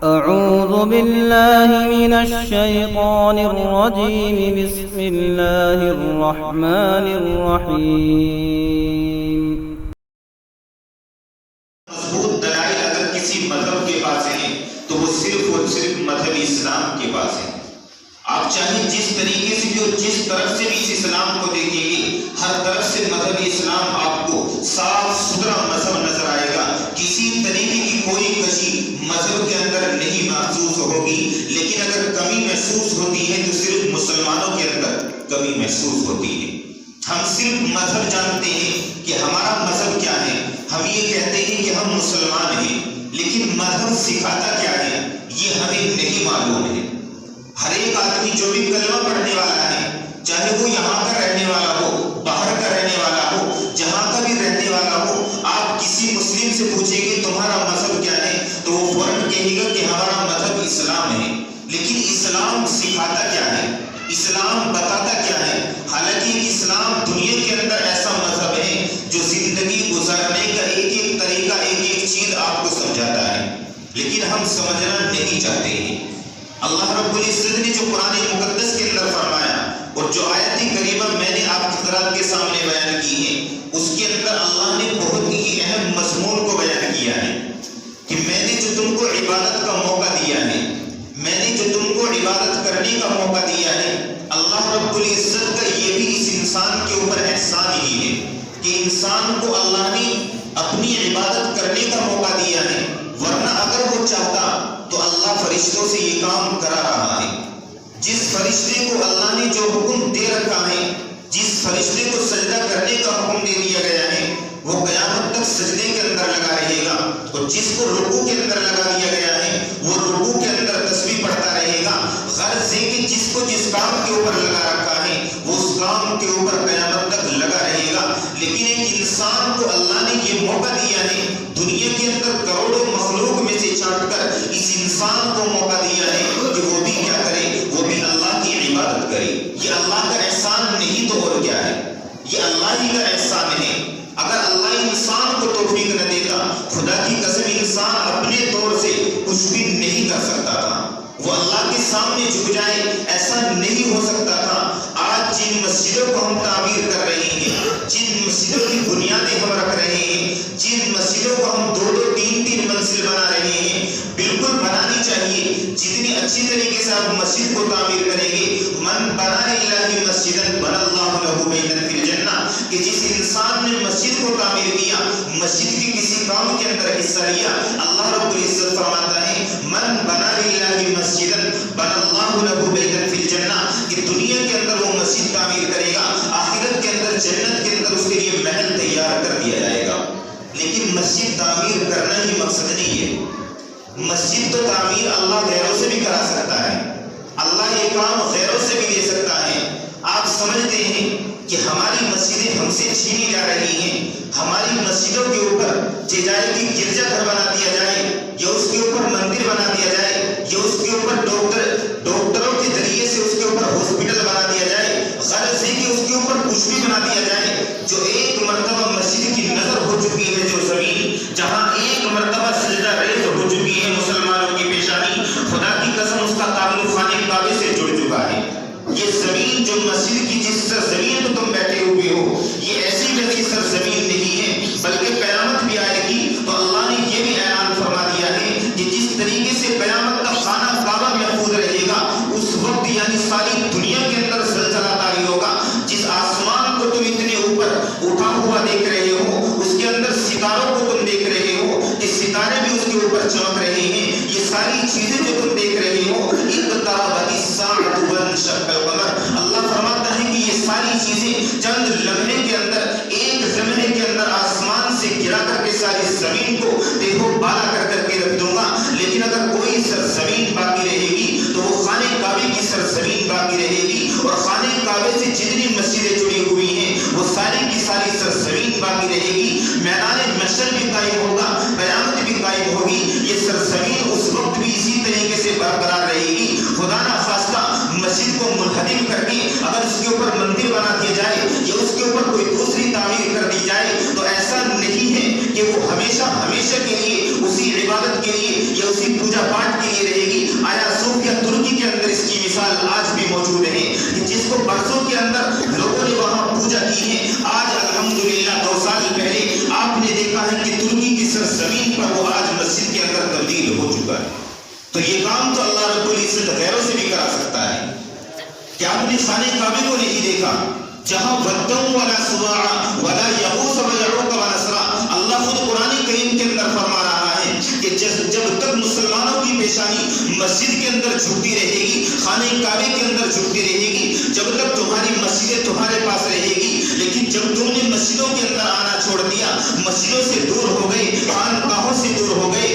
أعوذ بالله من الشيطان الرجيم بسم الله الرحمن الرحيم مضبوط دلائل اگر کسی مذہب کے پاس ہیں تو وہ صرف اور صرف مذہب اسلام کے پاس ہے. آپ چاہیں جس طریقے سے بھی اور جس طرف سے بھی اس اسلام کو دیکھیں گے، ہر طرف سے مذہب اسلام آپ کو صاف ستھرا مذہب نظر آئے گا. کسی طریقے کی کوئی کشی مذہب کے اندر نہیں محسوس ہوگی. لیکن اگر کمی محسوس ہوتی ہے تو صرف مسلمانوں کے اندر کمی محسوس ہوتی ہے. ہم صرف مذہب جانتے ہیں کہ ہمارا مذہب کیا ہے، ہم یہ کہتے ہیں کہ ہم مسلمان ہیں، لیکن مذہب سکھاتا کیا ہے یہ ہمیں نہیں معلوم ہے. ہر ایک آدمی جو بھی کلمہ پڑھنے والا ہے، چاہے وہ یہاں کا رہنے والا ہو، باہر کا رہنے والا ہو، جہاں کا بھی رہنے والا ہو، آپ کسی مسلم سے پوچھیں گے تمہارا مذہب کیا ہے تو وہ فوراً کہے گا کہ ہمارا مذہب اسلام ہے. لیکن اسلام سکھاتا کیا ہے، اسلام بتاتا کیا ہے؟ حالانکہ اسلام دنیا کے اندر ایسا مذہب ہے جو زندگی گزارنے کا ایک ایک طریقہ، ایک ایک چیز آپ کو سمجھاتا ہے، لیکن ہم سمجھنا نہیں چاہتے ہیں. اللہ رب العزت نے جو قرآن مقدس کے اندر فرمایا اور جو آیت کریمہ میں نے آپ حضرات کے سامنے بیان کی ہے، اس کے اندر اللہ نے بہت ہی اہم مضمون کو بیان کیا ہے کہ میں نے جو تم کو عبادت کا موقع دیا ہے، میں نے جو تم کو عبادت کرنے کا موقع دیا ہے، اللہ رب العزت کا یہ بھی اس انسان کے اوپر احسان ہی ہے کہ انسان کو اللہ نے اپنی عبادت کرنے کا موقع دیا ہے. ورنہ اگر وہ چاہتا تو اللہ فرشتوں سے یہ کام کرا رہا ہے. جس فرشتے کو اللہ نے جو حکم دے رکھا ہے، جس فرشتے کو سجدہ کرنے کا حکم دے دیا گیا ہے، وہ قیامت تک سجدے کے اندر لگا رہے گا. اور جس کو رکوع کے اندر لگا دیا گیا ہے وہ رکوع کے اندر تسبیح پڑھتا رہے گا. غرض ہے کہ جس کو جس کام کے اوپر لگا رکھا ہے وہ اس کام کے اوپر قیامت تک لگا رہے گا. لیکن ایک انسان کو اللہ نے یہ موقع دیا ہے، دنیا کے اندر کروڑوں مخلوق میں سے چھانٹ کر اس انسان کو موقع دیا ہے کہ وہ بھی کیا کرے، وہ بھی اللہ کی عبادت کرے. یہ اللہ کا احسان نہیں تو اور کیا ہے، یہ اللہ ہی کا احسان ہے. اگر اللہ انسان کو توفیق نہ دیتا، خدا کی قسم انسان اپنے طور سے کچھ بھی نہیں کر سکتا تھا. وہ اللہ کے سامنے جھک جائے ایسا نہیں ہو سکتا تھا. آج جن مسجدوں کو ہم تعمیر کر رہے ہیں، جن مسجدوں کی بنیادیں ہم رکھ رہے ہیں، جن مسجدوں کو ہم 2-2 3-3 منزل بنا رہے ہیں، بالکل بنانی چاہیے. جتنی اچھی طریقے سے آپ مسجد کو تعمیر کریں گے، من بنا للہ مسجدا بنى اللہ لہ بیتا فی الجنہ، کہ جس انسان نے مسجد کو تعمیر کیا، مسجد کے کسی کام کے اندر حصہ لیا، اللہ رب العزت فرماتا ہے من بنا للہ مسجدا بنى اللہ لہ بیتا فی الجنہ، کہ دنیا کے اندر وہ مسجد تعمیر کرے گا، آخرت کے اندر جنت کے اندر اس کے لیے محل تیار کر دیا جائے گا. لیکن مسجد تعمیر کرنا ہی مقصد نہیں ہے. مسجد تو تعمیر اللہ غیروں سے بھی کرا سکتا ہے، اللہ یہ کام غیروں سے بھی دے سکتا ہے. آپ سمجھتے ہیں کہ ہماری مسجدیں ہم سے چھینی جا رہی ہیں. ہماری مسجدوں کے اوپر جائے کہ گرجا گھر بنا دیا جائے، یا اس کے اوپر مندر بنا دیا جائے، یا اس کے اوپر ڈاکٹروں کے ذریعے سے اس کے اوپر ہاسپٹل بنا دیا جائے. غرض ہے کہ اس کے اوپر کچھ بھی بنا دیا جائے. جو ایک مرتبہ مسجد کی نظر ہو چکی ہے، جو زمین جہاں ایک مرتبہ سجدہ ریز ہو چکی ہے مسلمانوں کی پیشانی، خدا کی قسم اس کا تعلق خانے کعبے سے جڑ چکا ہے. یہ زمین جو مسجد کی جس سرزمین پہ تم بیٹھے ہوئے ہو، یہ ایسی ویسی سرزمین نہیں ہے، بلکہ قیامت بھی آئے گی تو اللہ نے یہ بھی اعلان فرما دیا ہے کہ جس طریقے سے قیامت کا خانہ کعبہ محفوظ رہے گا، اس وقت یعنی ساری دنیا کے اندر زلزلہ طاری ہوگا. جس آسمان کو تم اتنے اوپر اٹھا ہوا دیکھ رہے ہو، اس کے اندر ستاروں کو تم دیکھ رہے ہو کہ ستارے بھی اس کے اوپر چمک رہے ہیں. یہ ساری چیزیں جو تم دیکھ رہے ہو، اقتربت الساعۃ وانشق القمر، اللہ فرماتا ہے کہ یہ ساری چیزیں چند لمحے کے اندر، ایک لمحے کے اندر آسمان سے گرا کر کے ساری زمین کو دیکھو بالا کر کے رکھ دوں گا. لیکن اگر کوئی سرزمین باقی رہے گی تو وہ خانے کعبے کی سرزمین باقی رہے گی، اور خانے کعبے سے جتنی مسجدیں جڑی ہوئی ہیں وہ ساری کی ساری سرزمین باقی رہے گی. میدان محشر بھی قائم ہوگا، قیامت بھی قائم ہوگی. یہ سرزمین اس وقت بھی اسی طریقے سے برقرار رہے گی. خدا نہ خواستہ مسجد کو منہدم کر کے اگر اس کے اوپر مندر بنا دیا جائے یا اس کے اوپر کوئی دوسری تعمیر کر دی جائے تو ایسا نہیں ہے کہ وہ ہمیشہ ہمیشہ کے لیے اسی عبادت کے لیے یا اسی پوجا پاٹ کے لیے کے اندر اس کی مثال آج بھی موجود ہے کہ جس کو برسوں کے اندر لوگوں نے وہاں پوجا کی ہے، آج الحمدللہ 2 سال پہلے آپ نے دیکھا ہے کہ ترکی کی سرزمین پر وہ آج مسجد کے اندر تبدیل ہو چکا ہے۔ تو یہ کام تو اللہ رب العزت غیروں سے بھی کرا سکتا ہے۔ کیا آپ نے خانہ کعبے کو نہیں دیکھا جہاں ودّن ولا سواع ولا یغوث ویعوق ونسرا؟ اللہ خود قرآن کریم کے اندر فرما رہا ہے کہ جب تک مسلمانوں کی پیشانی مسجد کے اندر جھکتی رہے گی، خانہ کعبے کے اندر جھکتی رہے گی، جب تک تمہاری مسجدیں تمہارے پاس رہے گی، لیکن جب تم نے مسجدوں کے اندر آنا چھوڑ دیا، مسجدوں سے دور ہو گئے، خانقاہوں سے دور ہو گئے،